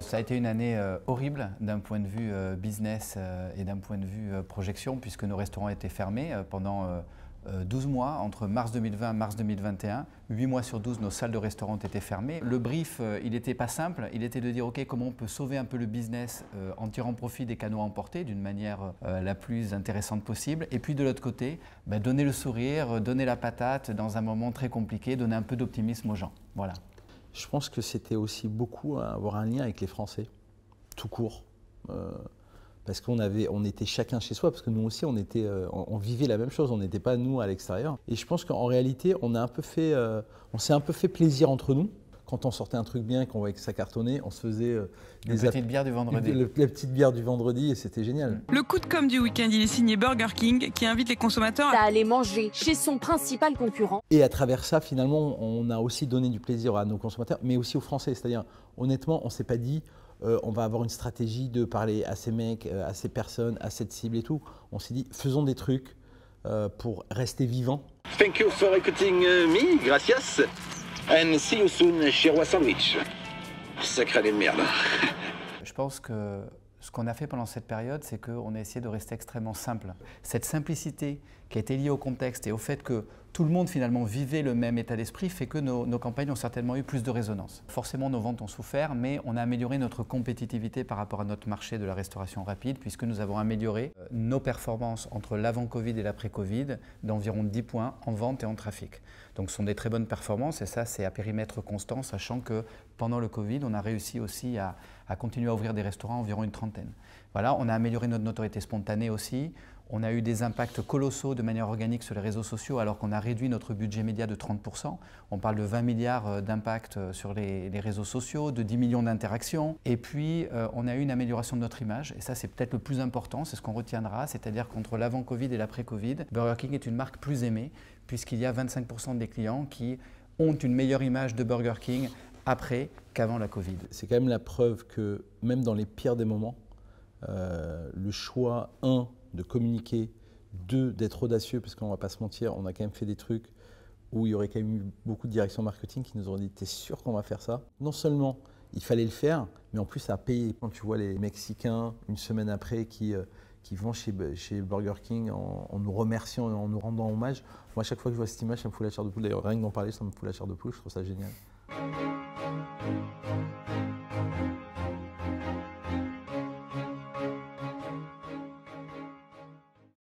Ça a été une année horrible d'un point de vue business et d'un point de vue projection, puisque nos restaurants étaient fermés pendant 12 mois, entre mars 2020 et mars 2021. 8 mois sur 12, nos salles de restaurant étaient fermées. Le brief, il n'était pas simple. Il était de dire, OK, comment on peut sauver un peu le business en tirant profit des canaux emportés d'une manière la plus intéressante possible. Et puis de l'autre côté, donner le sourire, donner la patate dans un moment très compliqué, donner un peu d'optimisme aux gens. Voilà. Je pense que c'était aussi beaucoup avoir un lien avec les Français, tout court. Parce on était chacun chez soi, parce que nous aussi, on vivait la même chose, on n'était pas nous à l'extérieur. Et je pense qu'en réalité, on s'est un peu fait plaisir entre nous. Quand on sortait un truc bien, qu'on voyait que ça cartonnait, on se faisait la petite bière du vendredi. La petite bière du vendredi, et c'était génial. Le coup de com' du week-end, il est signé Burger King, qui invite les consommateurs à aller manger chez son principal concurrent. Et à travers ça, finalement, on a aussi donné du plaisir à nos consommateurs, mais aussi aux Français. C'est-à-dire, honnêtement, on ne s'est pas dit on va avoir une stratégie de parler à ces mecs, à ces personnes, à cette cible et tout. On s'est dit, faisons des trucs pour rester vivants. Thank you for recruiting me, gracias. And see you soon chez Roi Sandwich. Sacré de merde. Je pense que ce qu'on a fait pendant cette période, c'est qu'on a essayé de rester extrêmement simple. Cette simplicité qui a été liée au contexte et au fait que tout le monde finalement vivait le même état d'esprit fait que nos campagnes ont certainement eu plus de résonance. Forcément, nos ventes ont souffert, mais on a amélioré notre compétitivité par rapport à notre marché de la restauration rapide, puisque nous avons amélioré nos performances entre l'avant-Covid et l'après-Covid d'environ 10 points en vente et en trafic. Donc ce sont des très bonnes performances et ça c'est à périmètre constant, sachant que pendant le Covid, on a réussi aussi à continuer à ouvrir des restaurants, environ une trentaine. Voilà, on a amélioré notre notoriété spontanée aussi. On a eu des impacts colossaux de manière organique sur les réseaux sociaux alors qu'on a réduit notre budget média de 30%. On parle de 20 milliards d'impacts sur les réseaux sociaux, de 10 millions d'interactions. Et puis, on a eu une amélioration de notre image. Et ça, c'est peut-être le plus important, c'est ce qu'on retiendra. C'est-à-dire qu'entre l'avant-Covid et l'après-Covid, Burger King est une marque plus aimée puisqu'il y a 25% des clients qui ont une meilleure image de Burger King après qu'avant la Covid. C'est quand même la preuve que même dans les pires des moments, le choix, de communiquer, 2, d'être audacieux, parce qu'on ne va pas se mentir, on a quand même fait des trucs où il y aurait quand même eu beaucoup de directions marketing qui nous auraient dit « t'es sûr qu'on va faire ça ?» Non seulement il fallait le faire, mais en plus ça a payé. Quand tu vois les Mexicains, une semaine après, qui vont chez Burger King en nous remerciant et en nous rendant hommage, moi à chaque fois que je vois cette image, ça me fout la chair de poule. D'ailleurs, rien que d'en parler, ça me fout la chair de poule, je trouve ça génial.